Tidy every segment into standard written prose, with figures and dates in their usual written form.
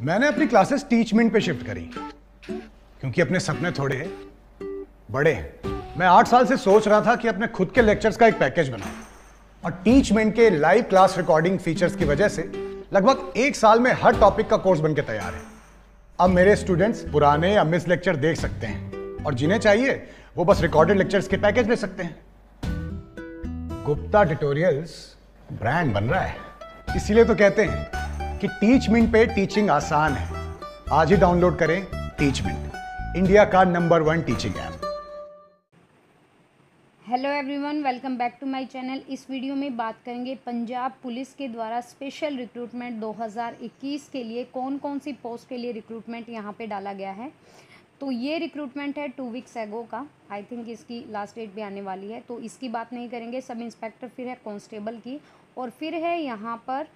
मैंने अपनी classes Teachmint पे शिफ्ट करी क्योंकि अपने सपने थोड़े बड़े हैं। मैं 8 साल से सोच रहा था कि अपने खुद के लेक्चर्स का एक पैकेज बनाऊं और टीचमेंट के लाइव क्लास रिकॉर्डिंग फीचर्स की वजह से लगभग 1 साल में हर टॉपिक का कोर्स बनके तैयार है। अब मेरे स्टूडेंट्स पुराने या मिस लेक्चर देख सकते हैं और जिन्हें चाहिए वो बस रिकॉर्डेड लेक्चर्स के पैकेज ले सकते हैं। गुप्ता ट्यूटोरियल्स ब्रांड बन रहा है, इसीलिए तो कहते हैं कि टीचमेंट पे टीचिंग आसान है। आज ही डाउनलोड करें टीचमेंट, इंडिया का number 1 teaching app. Hello everyone, welcome back to my channel. इस वीडियो में बात करेंगे पंजाब पुलिस के द्वारा स्पेशल रिक्रूटमेंट 2021 के लिए कौन कौन सी पोस्ट के लिए रिक्रूटमेंट यहाँ पे डाला गया है। तो ये रिक्रूटमेंट है 2 वीक्स एगो का, आई थिंक इसकी लास्ट डेट भी आने वाली है, तो इसकी बात नहीं करेंगे। सब इंस्पेक्टर, फिर है कांस्टेबल की, और फिर है यहाँ पर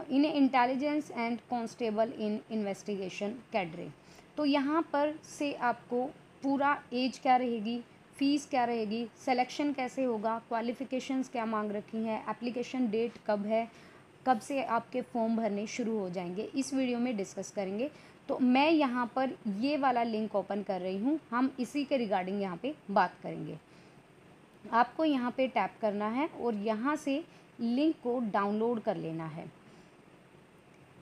इन intelligence and constable in investigation cadre. तो यहाँ पर से आपको पूरा एज क्या रहेगी, फ़ीस क्या रहेगी, सिलेक्शन कैसे होगा, क्वालिफ़िकेशंस क्या मांग रखी हैं, एप्लीकेशन डेट कब है, कब से आपके फॉर्म भरने शुरू हो जाएंगे, इस वीडियो में डिस्कस करेंगे। तो मैं यहाँ पर ये वाला लिंक ओपन कर रही हूँ, हम इसी के रिगार्डिंग यहाँ पे बात करेंगे। आपको यहाँ पे टैप करना है और यहाँ से लिंक को डाउनलोड कर लेना है।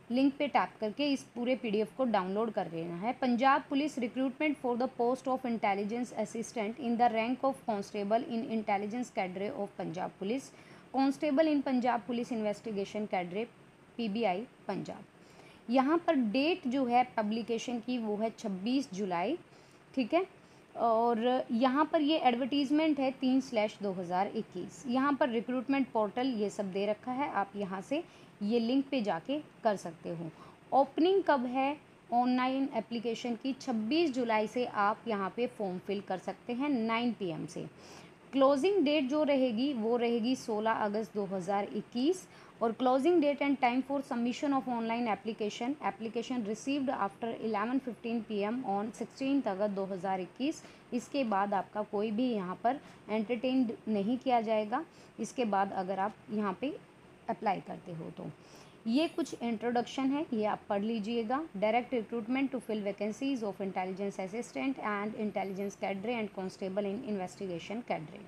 लिंक पे टैप करके इस पूरे पीडीएफ को डाउनलोड कर लेना है। Punjab police recruitment for the post of intelligence assistant in the rank of constable in intelligence cadre of Punjab police, constable in Punjab police investigation cadre PBI Punjab. यहाँ पर डेट जो है पब्लिकेशन की वो है 26 जुलाई, ठीक है। और यहाँ पर ये एडवर्टीज़मेंट है 3/2021। यहाँ पर रिक्रूटमेंट पोर्टल ये सब दे रखा है, आप यहाँ से ये लिंक पे जाके कर सकते हो। ओपनिंग कब है ऑनलाइन एप्लीकेशन की? 26 जुलाई से आप यहाँ पे फॉर्म फिल कर सकते हैं 9 PM से। क्लोजिंग डेट जो रहेगी वो रहेगी 16 अगस्त 2021, और closing date and time for submission of online application received after 11:15 PM on 16 अगस्त 2021। इसके बाद आपका कोई भी यहाँ पर एंटरटेन नहीं किया जाएगा, इसके बाद अगर आप यहाँ पे अप्लाई करते हो तो। ये कुछ इंट्रोडक्शन है, ये आप पढ़ लीजिएगा। Direct recruitment to fill vacancies of intelligence assistant and intelligence cadre and constable in investigation cadre.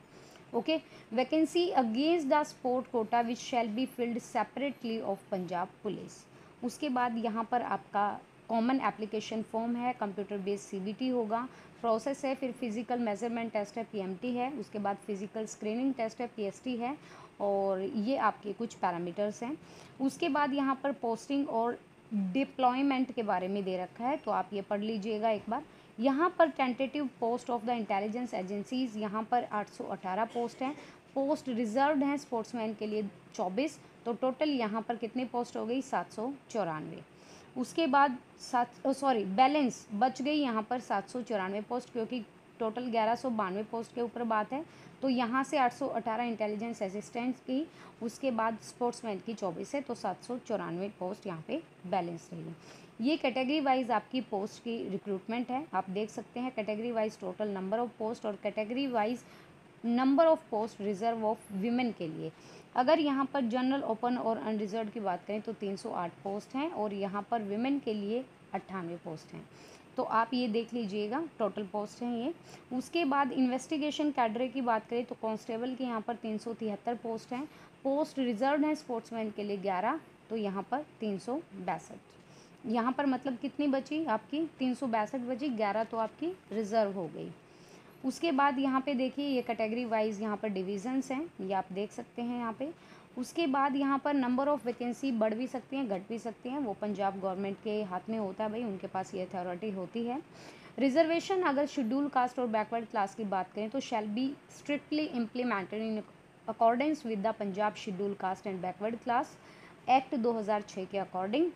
Okay, vacancy against the sport quota which shall be filled separately of Punjab police. उसके बाद यहाँ पर आपका कॉमन एप्लीकेशन फॉर्म है, computer based CBT होगा, process है, फिर physical measurement test है, पीएमटी है, उसके बाद फिजिकल स्क्रीनिंग टेस्ट है, पीएसटी है, और ये आपके कुछ पैरामीटर्स हैं। उसके बाद यहाँ पर पोस्टिंग और डिप्लॉयमेंट के बारे में दे रखा है, तो आप ये पढ़ लीजिएगा एक बार। यहाँ पर tentative post of the intelligence agencies, यहाँ पर 818 पोस्ट हैं। पोस्ट रिजर्व्ड हैं स्पोर्ट्समैन के लिए 24, तो टोटल यहाँ पर कितनी पोस्ट हो गई? 794। उसके बाद बैलेंस बच गई यहाँ पर 794 पोस्ट, क्योंकि टोटल 1192 पोस्ट के ऊपर बात है, तो यहाँ से 818 इंटेलिजेंस असिस्टेंट्स की, उसके बाद स्पोर्ट्समैन की 24 है, तो 794 पोस्ट यहाँ पे बैलेंस रहेगी। ये कैटेगरी वाइज आपकी पोस्ट की रिक्रूटमेंट है, आप देख सकते हैं category wise total number of post और category wise number of post reserve of women के लिए। अगर यहाँ पर जनरल, ओपन और अनरिजर्व की बात करें तो 308 पोस्ट हैं, और यहाँ पर विमेन के लिए 98 पोस्ट हैं, तो आप ये देख लीजिएगा टोटल पोस्ट हैं ये। उसके बाद इन्वेस्टिगेशन कैडरे की बात करें तो कांस्टेबल के यहाँ पर 373 पोस्ट हैं, पोस्ट रिजर्व हैं स्पोर्ट्समैन के लिए 11, तो यहाँ पर 362। यहाँ पर मतलब कितनी बची आपकी? 362 बची, 11 तो आपकी रिजर्व हो गई। उसके बाद यहाँ पे देखिए ये कैटेगरी वाइज यहाँ पर डिविजन्स हैं, ये आप देख सकते हैं यहाँ पे। उसके बाद यहाँ पर नंबर ऑफ़ वैकेंसी बढ़ भी सकती हैं, घट भी सकती हैं, वो पंजाब गवर्नमेंट के हाथ में होता है भाई, उनके पास ये अथॉरिटी होती है। रिजर्वेशन अगर शेड्यूल कास्ट और बैकवर्ड क्लास की बात करें तो shall be strictly implemented in accordance with the Punjab schedule caste and backward class act 2006 के अकॉर्डिंग।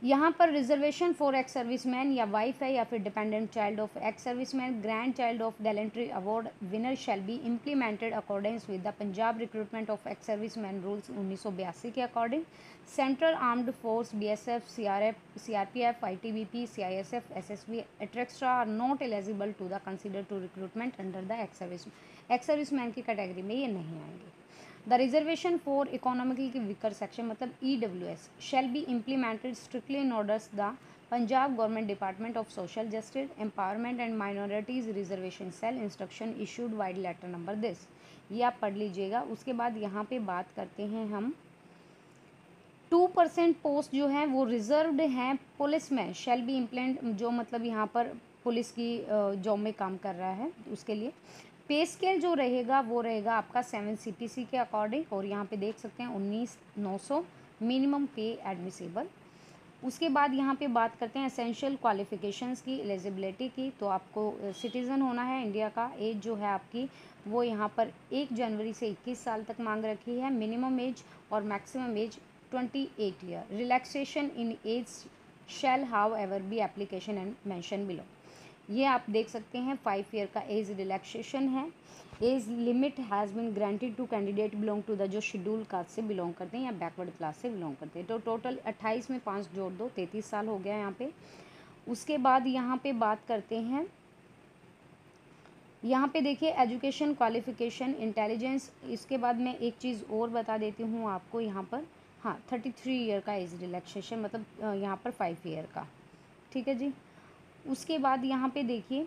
यहाँ पर रिजर्वेशन फॉर एक्स सर्विसमैन या वाइफ है या फिर dependent child of ex serviceman, grand child of gallantry award winner shell be implemented accordance with the Punjab recruitment of ex serviceman rules 1982 के according. Central armed force, BSF, CRPF, ITBP, CISF, SSB etcetera are not eligible to the consider to recruitment under the ex serviceman की category में ये नहीं आएंगे। The reservation for economically weaker section मतलब EWS shall be implemented strictly in orders the Punjab government department of social justice empowerment and minorities reservation cell instruction issued vide letter number this. ये आप पढ़ लीजिएगा। उसके बाद यहाँ पे बात करते हैं हम 2% पोस्ट जो है वो रिजर्व्ड हैं पुलिस में शैल बी इम्प्लेंट जो मतलब यहाँ पर पुलिस की जॉब में काम कर रहा है उसके लिए। पे स्केल जो रहेगा वो रहेगा आपका 7 CPC के अकॉर्डिंग और यहाँ पे देख सकते हैं 19,900 मिनिमम पे एडमिसिबल। उसके बाद यहाँ पे बात करते हैं एसेंशियल क्वालिफिकेशंस की, एलिजिबिलिटी की। तो आपको सिटीज़न होना है इंडिया का। एज जो है आपकी वो यहाँ पर 1 जनवरी से 21 साल तक मांग रखी है मिनिमम एज, और maximum age 28 year. Relaxation in age shall however be application and mention below. ये आप देख सकते हैं 5 ईयर का एज रिलैक्सेशन है। Age limit has been granted to candidate belong to the जो शेड्यूल कास्ट से बिलोंग करते हैं या बैकवर्ड क्लास से बिलोंग करते हैं। तो टोटल 28 में 5 जोड़ दो 33 साल हो गया यहाँ पे। उसके बाद यहाँ पे बात करते हैं, यहाँ पे देखिए एजुकेशन क्वालिफिकेशन इंटेलिजेंस। इसके बाद मैं एक चीज़ और बता देती हूँ आपको यहाँ पर, हाँ 33 ईयर का एज रिलैक्सेशन मतलब यहाँ पर 5 ईयर का, ठीक है जी। उसके बाद यहाँ पे देखिए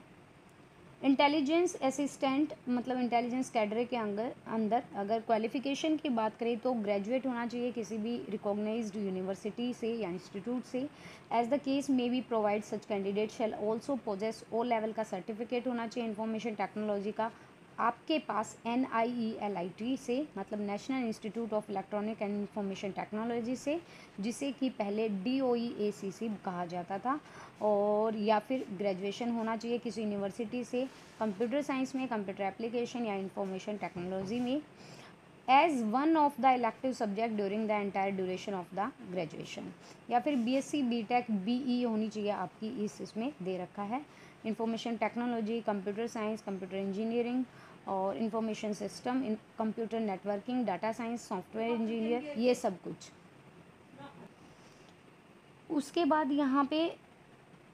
इंटेलिजेंस असिस्टेंट मतलब इंटेलिजेंस कैडरे के अंदर अगर क्वालिफिकेशन की बात करें तो ग्रेजुएट होना चाहिए किसी भी रिकॉग्नाइज्ड यूनिवर्सिटी से या इंस्टीट्यूट से। As the case may be provide such candidate shall also possess O level का सर्टिफिकेट होना चाहिए इंफॉर्मेशन टेक्नोलॉजी का आपके पास NIELIT से मतलब national institute of electronic and information technology से, जिसे कि पहले DOE-ACC कहा जाता था। और या फिर ग्रेजुएशन होना चाहिए किसी यूनिवर्सिटी से कंप्यूटर साइंस में, कंप्यूटर एप्लीकेशन या इंफॉर्मेशन टेक्नोलॉजी में as one of the elective subject during the entire duration of the graduation. या फिर BSc BTech BE होनी चाहिए आपकी, इसमें दे रखा है। Information technology, computer science, computer engineering और information system, computer networking, data science, software engineer, ये सब कुछ। उसके बाद यहाँ पे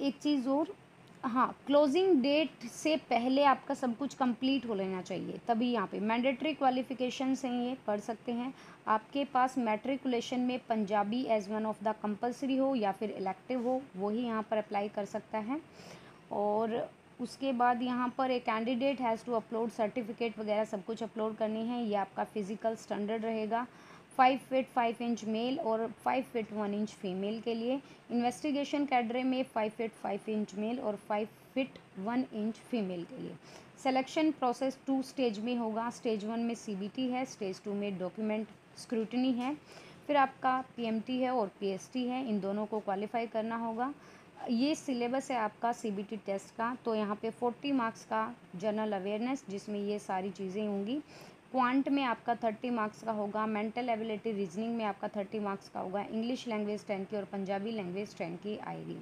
एक चीज़ और, हाँ क्लोजिंग डेट से पहले आपका सब कुछ कंप्लीट हो लेना चाहिए, तभी यहाँ पे मैंडेटरी क्वालिफिकेशंस हैं, ये पढ़ सकते हैं। आपके पास मैट्रिकुलेशन में Punjabi as one of the compulsory हो या फिर इलेक्टिव हो, वही यहाँ पर अप्लाई कर सकता है। और उसके बाद यहाँ पर एक candidate has to upload certificate वगैरह सब कुछ अपलोड करनी है। ये आपका फिजिकल स्टैंडर्ड रहेगा 5 फीट 5 इंच मेल और 5 फीट 1 इंच फीमेल के लिए। इन्वेस्टिगेशन कैडरे में 5 फीट 5 इंच मेल और 5 फीट 1 इंच फीमेल के लिए। सिलेक्शन प्रोसेस 2 स्टेज में होगा। स्टेज 1 में CBT है, स्टेज 2 में डॉक्यूमेंट स्क्रूटनी है, फिर आपका PMT है और PST है। इन दोनों को क्वालिफाई करना होगा। ये सिलेबस है आपका CBT टेस्ट का। तो यहाँ पे 40 मार्क्स का जनरल अवेयरनेस जिसमें ये सारी चीज़ें होंगी। क्वांट में आपका 30 मार्क्स का होगा। मेंटल एबिलिटी रीजनिंग में आपका 30 मार्क्स का होगा। इंग्लिश लैंग्वेज 10 की और पंजाबी लैंग्वेज 10 की आएगी।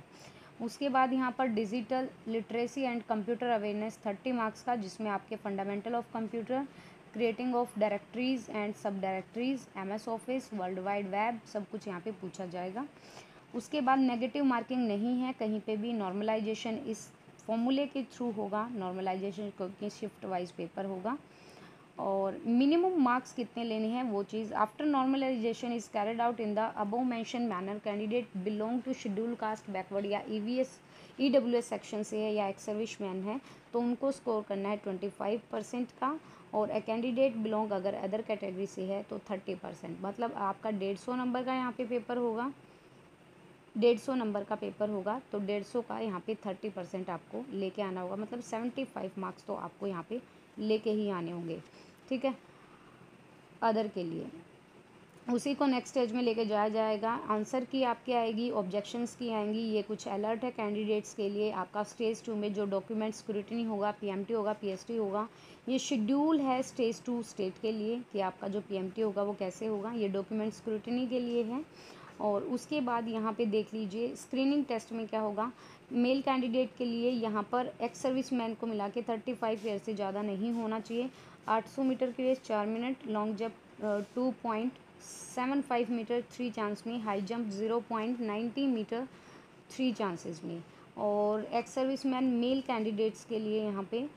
उसके बाद यहाँ पर digital literacy and computer awareness 30 marks का, जिसमें आपके fundamental of computer, creating of directories and sub directories, MS office, world wide web, सब कुछ यहाँ पे पूछा जाएगा। उसके बाद नेगेटिव मार्किंग नहीं है कहीं पे भी। नॉर्मलाइजेशन इस फॉर्मूले के थ्रू होगा, नॉर्मलाइजेशन क्योंकि शिफ्ट वाइज पेपर होगा। और मिनिमम मार्क्स कितने लेने हैं वो चीज़। After normalization is carried out in the above mention manner, candidate belong to schedule caste, backward या EWS सेक्शन से है या एक्स सर्विसमैन है तो उनको स्कोर करना है 25% का। और कैंडिडेट बिलोंग अगर अदर कैटेगरी से है तो 30%। मतलब आपका 150 नंबर का यहाँ पे पेपर होगा, 150 नंबर का पेपर होगा तो 150 का यहाँ पे 30% आपको लेके आना होगा। मतलब 75 मार्क्स तो आपको यहाँ पे लेके ही आने होंगे, ठीक है, अदर के लिए। उसी को नेक्स्ट स्टेज में लेके जाया जाएगा। आंसर की आपकी आएगी, ऑब्जेक्शंस की आएंगी। ये कुछ अलर्ट है कैंडिडेट्स के लिए। आपका स्टेज 2 में जो डॉक्यूमेंट स्क्रूटनी होगा, PMT होगा, PST होगा। ये शेड्यूल है स्टेज 2 स्टेट के लिए कि आपका जो PMT होगा वो कैसे होगा। ये डॉक्यूमेंट स्क्रूटनी के लिए है। और उसके बाद यहाँ पे देख लीजिए स्क्रीनिंग टेस्ट में क्या होगा। मेल कैंडिडेट के लिए यहाँ पर एक्स सर्विस मैन को मिला के 35 ईयर से ज़्यादा नहीं होना चाहिए। 800 मीटर की race 4 minute, long jump 2.75 metre 3 chance में, हाई जंप 0.90 मीटर 3 चांसेस में। और ex service man male candidates के लिए यहाँ पे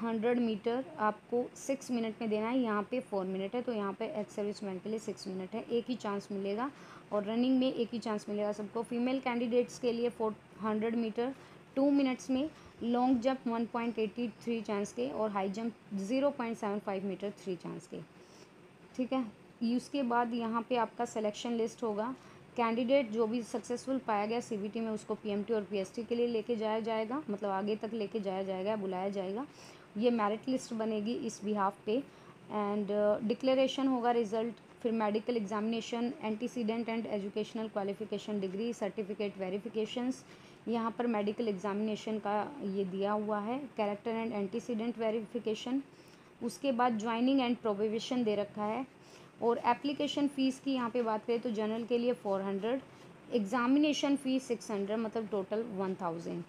100 मीटर आपको 6 मिनट में देना है, यहाँ पे 4 मिनट है, तो यहाँ पे एक्स सर्विसमैन के लिए 6 मिनट है, एक ही चांस मिलेगा। और रनिंग में एक ही चांस मिलेगा सबको। फीमेल कैंडिडेट्स के लिए 400 मीटर 2 मिनट्स में, लॉन्ग जंप 1.83 चांस के, और हाई जंप 0.75 मीटर 3 चांस के। ठीक है, उसके बाद यहाँ पे आपका सिलेक्शन लिस्ट होगा। कैंडिडेट जो भी सक्सेसफुल पाया गया सीबीटी में, उसको पीएमटी और पीएसटी के लिए लेके जाया जाएगा, मतलब आगे तक लेके जाया जाएगा, बुलाया जाएगा। ये मेरिट लिस्ट बनेगी इस बिहाफ पे। एंड डिक्लेरेशन होगा रिजल्ट, फिर medical examination, antecedent and educational qualification degree certificate verifications. यहाँ पर मेडिकल एग्जामिनेशन का ये दिया हुआ है, कैरेक्टर एंड एंटीसीडेंट वेरिफिकेशन। उसके बाद ज्वाइनिंग एंड प्रोबेशन दे रखा है। और एप्लीकेशन फ़ीस की यहाँ पे बात करें तो जनरल के लिए 400, एग्ज़ामिनेशन फ़ीस 600, मतलब टोटल 1000।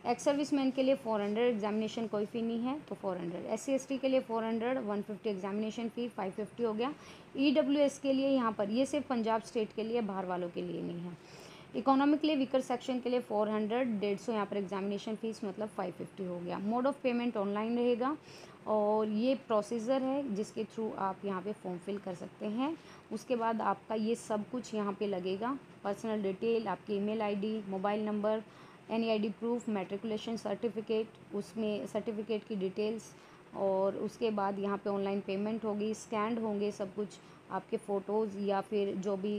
एक्स सर्विसमैन के लिए 400, एग्जामिनेशन कोई फ़ी नहीं है तो 400। SC ST के लिए 400, 150 एग्जामिनेशन फ़ी, 550 हो गया। EWS के लिए यहाँ पर, ये सिर्फ पंजाब स्टेट के लिए, बाहर वालों के लिए नहीं है। इकोनॉमिकली वीकर सेक्शन के लिए 400, 150 यहाँ पर एग्जामिनेशन फ़ीस, मतलब 550 हो गया। मोड ऑफ़ पेमेंट ऑनलाइन रहेगा, और ये प्रोसीजर है जिसके थ्रू आप यहाँ पे फॉर्म फिल कर सकते हैं। उसके बाद आपका ये सब कुछ यहाँ पे लगेगा, पर्सनल डिटेल, आपकी email ID, mobile number, NEID proof, matriculation certificate, उसमें सर्टिफिकेट की डिटेल्स, और उसके बाद यहाँ पे ऑनलाइन पेमेंट होगी, स्कैंड होंगे सब कुछ आपके फ़ोटोज़ या फिर जो भी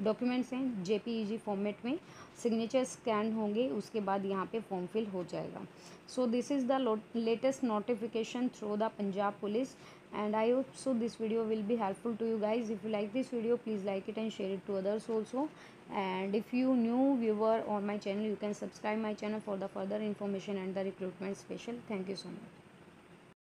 डॉक्यूमेंट्स हैं JPEG फॉर्मेट में, सिग्नेचर स्कैन होंगे। उसके बाद यहाँ पे फॉर्म फिल हो जाएगा। So this is the latest notification through the Punjab police, and I hope so this video will be helpful to you guys. If you like this video, please like it and share it to others also. And if you new viewer on my channel, you can subscribe my channel for the further information and the recruitment special. Thank you so much.